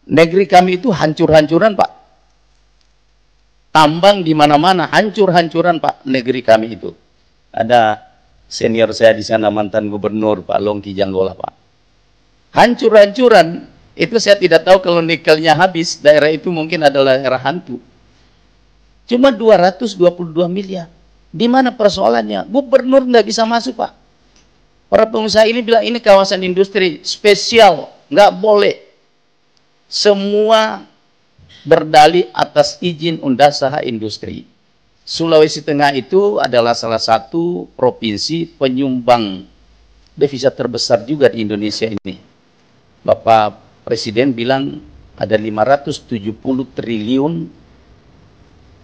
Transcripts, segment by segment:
Negeri kami itu hancur-hancuran, Pak. Tambang di mana-mana, hancur-hancuran, Pak, negeri kami itu. Ada senior saya di sana, mantan gubernur, Pak Longki Janggola, Pak. Hancur-hancuran. Itu saya tidak tahu kalau nikelnya habis, daerah itu mungkin adalah daerah hantu. Cuma 222 miliar. Di mana persoalannya? Gubernur nggak bisa masuk, Pak. Para pengusaha ini bilang ini kawasan industri spesial, nggak boleh. Semua berdalih atas izin undasaha industri. Sulawesi Tengah itu adalah salah satu provinsi penyumbang devisa terbesar juga di Indonesia ini. Bapak Presiden bilang ada 570 triliun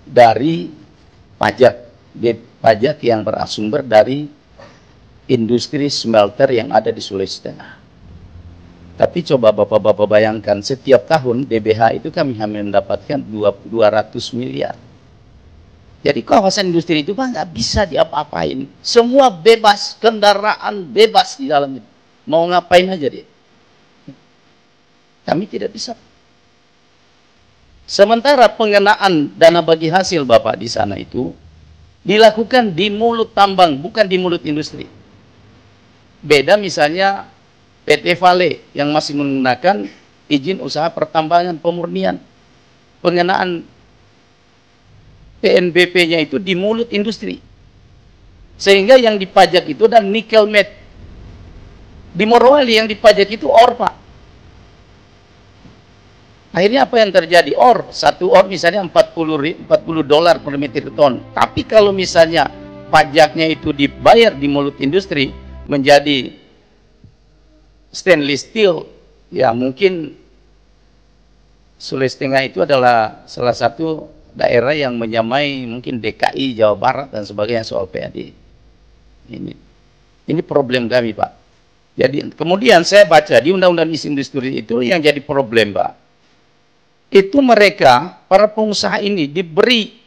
dari pajak yang bersumber dari industri smelter yang ada di Sulawesi Tengah. Tapi coba Bapak-Bapak bayangkan, setiap tahun DBH itu kami hanya mendapatkan 200 miliar. Jadi kawasan industri itu Pak nggak bisa diapa-apain. Semua bebas, kendaraan bebas di dalamnya. Mau ngapain aja dia. Kami tidak bisa. Sementara pengenaan dana bagi hasil Bapak di sana itu dilakukan di mulut tambang, bukan di mulut industri. Beda misalnya PT Vale yang masih menggunakan izin usaha pertambangan pemurnian. Pengenaan PNBP-nya itu di mulut industri. Sehingga yang dipajak itu dan nikel met. Di Morowali yang dipajak itu ore, Pak. Akhirnya apa yang terjadi? Satu ore misalnya 40 dolar per metric ton. Tapi kalau misalnya pajaknya itu dibayar di mulut industri menjadi stainless steel, ya mungkin Sulawesi Tengah itu adalah salah satu daerah yang menyamai mungkin DKI, Jawa Barat dan sebagainya soal PAD. Ini problem kami, Pak. Jadi kemudian saya baca di Undang-Undang Industri itu yang jadi problem, Pak. Itu mereka, para pengusaha ini diberi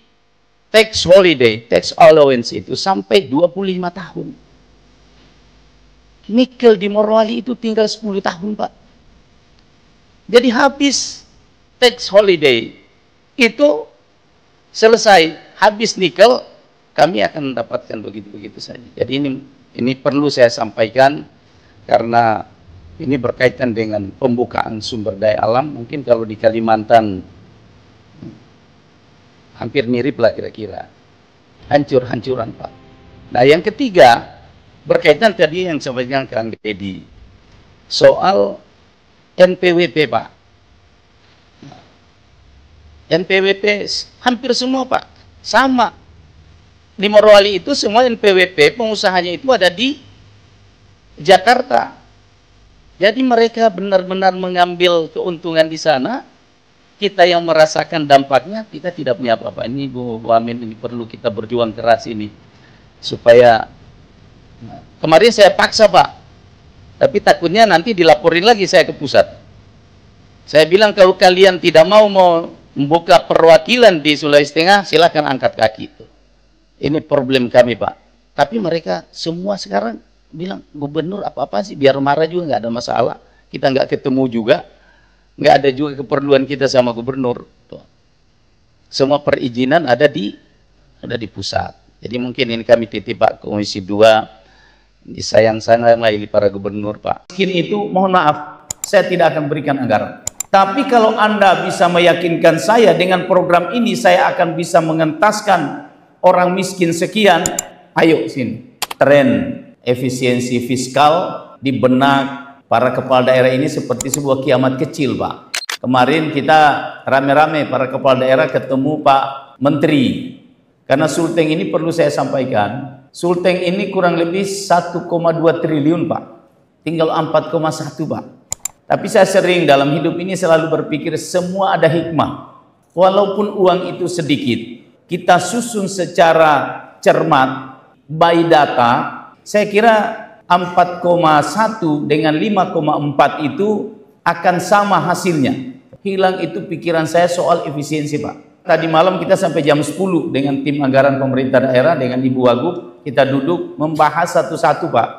tax holiday, tax allowance itu sampai 25 tahun. Nikel di Morowali itu tinggal 10 tahun, Pak. Jadi habis tax holiday itu selesai, habis nikel, kami akan mendapatkan begitu-begitu saja. Jadi ini perlu saya sampaikan karena ini berkaitan dengan pembukaan sumber daya alam. Mungkin kalau di Kalimantan hampir mirip lah kira-kira. Hancur-hancuran, Pak. Nah yang ketiga, berkaitan tadi yang sampaikan Kang Deddy. Soal NPWP, Pak. NPWP hampir semua, Pak. Sama. Di Morowali itu semua NPWP pengusahanya itu ada di Jakarta. Jadi mereka benar-benar mengambil keuntungan di sana. Kita yang merasakan dampaknya, kita tidak punya apa-apa. Ini Bu Wamen, ini perlu kita berjuang keras ini. Supaya, kemarin saya paksa, Pak. Tapi takutnya nanti dilaporin lagi saya ke pusat. Saya bilang kalau kalian tidak mau membuka perwakilan di Sulawesi Tengah, silakan angkat kaki. Ini problem kami, Pak. Tapi mereka semua sekarang bilang, gubernur apa-apa sih, biar marah juga nggak ada masalah. Kita nggak ketemu juga, nggak ada juga keperluan kita sama gubernur. Tuh. Semua perizinan ada di pusat. Jadi mungkin ini kami titip Pak Komisi 2, disayang-sayang lagi para gubernur, Pak. Miskin itu, mohon maaf, saya tidak akan berikan anggaran. Tapi kalau Anda bisa meyakinkan saya dengan program ini, saya akan bisa mengentaskan orang miskin sekian. Ayo sini, tren efisiensi fiskal di benak para kepala daerah ini seperti sebuah kiamat kecil, Pak. Kemarin kita rame-rame para kepala daerah ketemu Pak Menteri. Karena Sulteng ini perlu saya sampaikan, Sulteng ini kurang lebih 1,2 triliun, Pak. Tinggal 4,1, Pak. Tapi saya sering dalam hidup ini selalu berpikir semua ada hikmah. Walaupun uang itu sedikit, kita susun secara cermat, by data. Saya kira 4,1 dengan 5,4 itu akan sama hasilnya. Hilang itu pikiran saya soal efisiensi, Pak. Tadi malam kita sampai jam 10 dengan tim anggaran pemerintah daerah, dengan Ibu Wagub, kita duduk membahas satu-satu, Pak.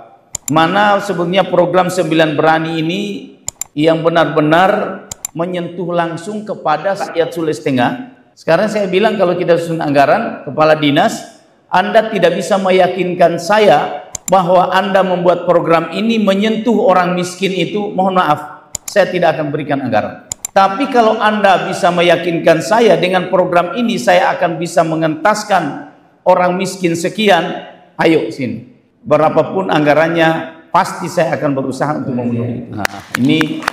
Mana sebenarnya program 9 Berani ini yang benar-benar menyentuh langsung kepada rakyat Sulawesi Tengah. Sekarang saya bilang kalau kita susun anggaran, kepala dinas, Anda tidak bisa meyakinkan saya bahwa Anda membuat program ini menyentuh orang miskin itu, mohon maaf, saya tidak akan berikan anggaran. Tapi kalau Anda bisa meyakinkan saya dengan program ini saya akan bisa mengentaskan orang miskin sekian, ayo sini. Berapapun anggarannya, pasti saya akan berusaha untuk memenuhi. Nah, ini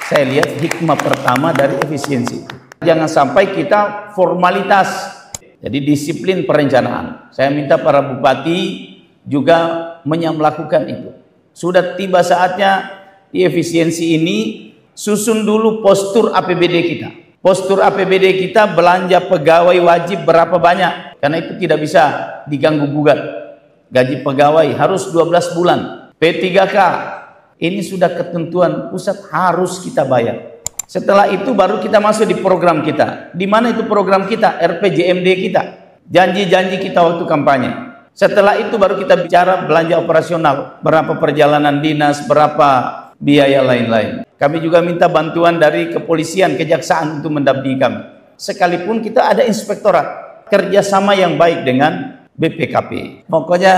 saya lihat hikmah pertama dari efisiensi. Jangan sampai kita formalitas, jadi disiplin perencanaan. Saya minta para bupati juga melakukan itu. Sudah tiba saatnya di efisiensi ini, susun dulu postur APBD kita. Postur APBD kita, belanja pegawai wajib berapa banyak, karena itu tidak bisa diganggu gugat. Gaji pegawai harus 12 bulan. P3K ini sudah ketentuan pusat, harus kita bayar. Setelah itu baru kita masuk di program kita. Di mana itu program kita? RPJMD kita. Janji-janji kita waktu kampanye. Setelah itu baru kita bicara belanja operasional. Berapa perjalanan dinas, berapa biaya lain-lain. Kami juga minta bantuan dari kepolisian, kejaksaan untuk mendampingi kami. Sekalipun kita ada inspektorat. Kerjasama yang baik dengan BPKP. Pokoknya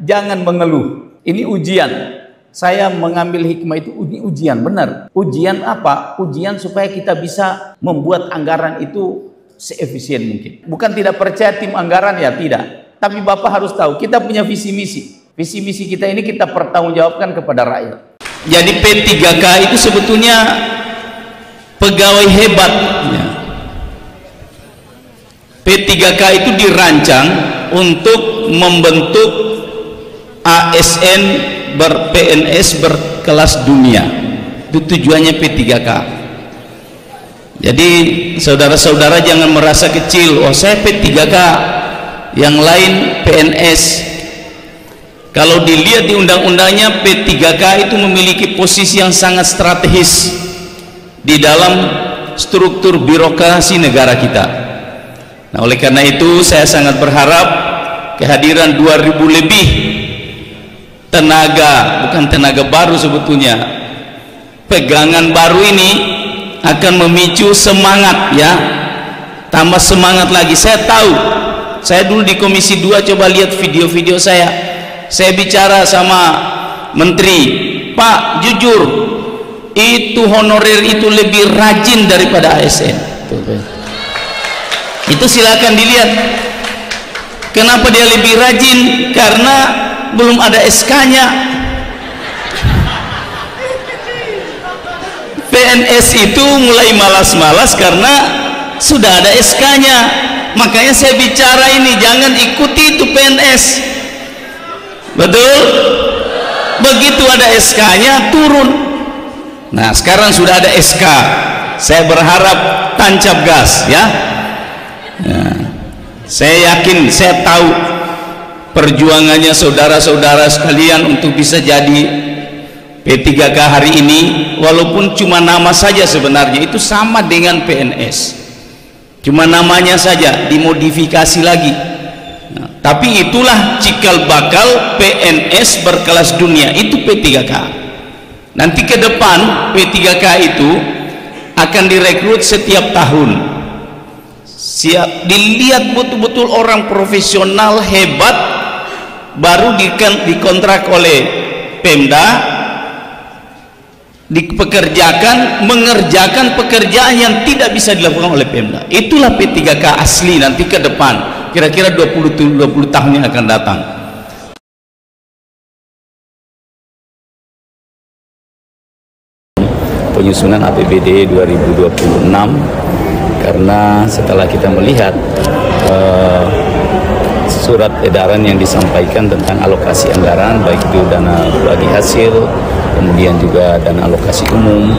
jangan mengeluh. Ini ujian. Saya mengambil hikmah itu, ini ujian, benar. Ujian apa? Ujian supaya kita bisa membuat anggaran itu seefisien mungkin. Bukan tidak percaya tim anggaran, ya tidak. Tapi Bapak harus tahu, kita punya visi misi. Visi misi kita ini kita pertanggungjawabkan kepada rakyat. Jadi P3K itu sebetulnya pegawai hebat. P3K itu dirancang untuk membentuk ASN PNS berkelas dunia. Itu tujuannya P3K. Jadi saudara-saudara jangan merasa kecil, oh saya P3K, yang lain PNS. Kalau dilihat di undang-undangnya, P3K itu memiliki posisi yang sangat strategis di dalam struktur birokrasi negara kita. Nah, oleh karena itu saya sangat berharap kehadiran 2000 lebih tenaga, bukan tenaga baru sebetulnya, pegangan baru ini akan memicu semangat, ya, tambah semangat lagi. Saya tahu, saya dulu di Komisi 2 coba lihat video-video saya bicara sama menteri, Pak, jujur itu honorer itu lebih rajin daripada ASN. Itu silakan dilihat. Kenapa dia lebih rajin? Karena belum ada SK-nya. PNS itu mulai malas-malas karena sudah ada SK-nya. Makanya saya bicara ini, jangan ikuti itu PNS. Betul? Begitu ada SK-nya turun. Nah, sekarang sudah ada SK. Saya berharap tancap gas, ya. Nah, saya yakin, saya tahu perjuangannya saudara-saudara sekalian untuk bisa jadi P3K hari ini, walaupun cuma nama saja sebenarnya itu sama dengan PNS, cuma namanya saja dimodifikasi lagi. Nah, tapi itulah cikal bakal PNS berkelas dunia, itu P3K. Nanti ke depan P3K itu akan direkrut setiap tahun. Siap dilihat betul-betul orang profesional hebat, baru dikontrak oleh Pemda, dipekerjakan, mengerjakan pekerjaan yang tidak bisa dilakukan oleh Pemda. Itulah P3K asli nanti ke depan, kira-kira 20 tahun yang akan datang. Penyusunan APBD 2026, karena setelah kita melihat surat edaran yang disampaikan tentang alokasi anggaran, baik itu dana bagi hasil, kemudian juga dana alokasi umum,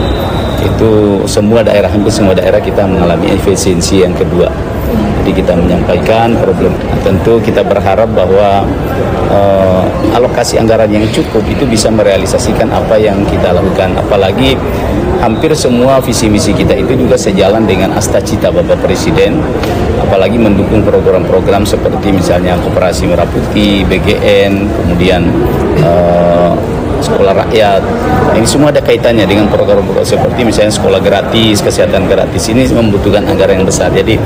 itu semua daerah, hampir semua daerah kita mengalami efisiensi yang kedua. Jadi kita menyampaikan problem. Tentu kita berharap bahwa alokasi anggaran yang cukup itu bisa merealisasikan apa yang kita lakukan. Apalagi hampir semua visi misi kita itu juga sejalan dengan asta cita Bapak Presiden, apalagi mendukung program-program seperti misalnya Koperasi Merah Putih, BGN, kemudian sekolah rakyat. Nah, ini semua ada kaitannya dengan program-program seperti misalnya sekolah gratis, kesehatan gratis. Ini membutuhkan anggaran yang besar. Jadi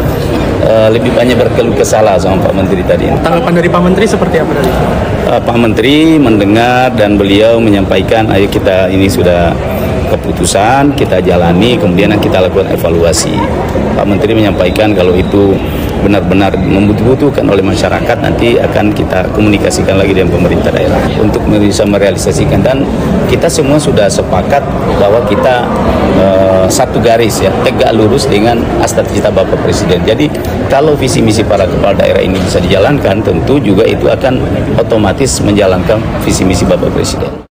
lebih banyak berkeluh kesah sama Pak Menteri tadi. Tanggapan dari Pak Menteri seperti apa tadi? Pak Menteri mendengar dan beliau menyampaikan, ayo kita ini sudah keputusan, kita jalani, kemudian kita lakukan evaluasi. Pak Menteri menyampaikan kalau itu benar-benar membutuhkan oleh masyarakat, nanti akan kita komunikasikan lagi dengan pemerintah daerah untuk bisa merealisasikan, dan kita semua sudah sepakat bahwa kita satu garis ya, tegak lurus dengan cita-cita Bapak Presiden. Jadi kalau visi misi para kepala daerah ini bisa dijalankan, tentu juga itu akan otomatis menjalankan visi misi Bapak Presiden.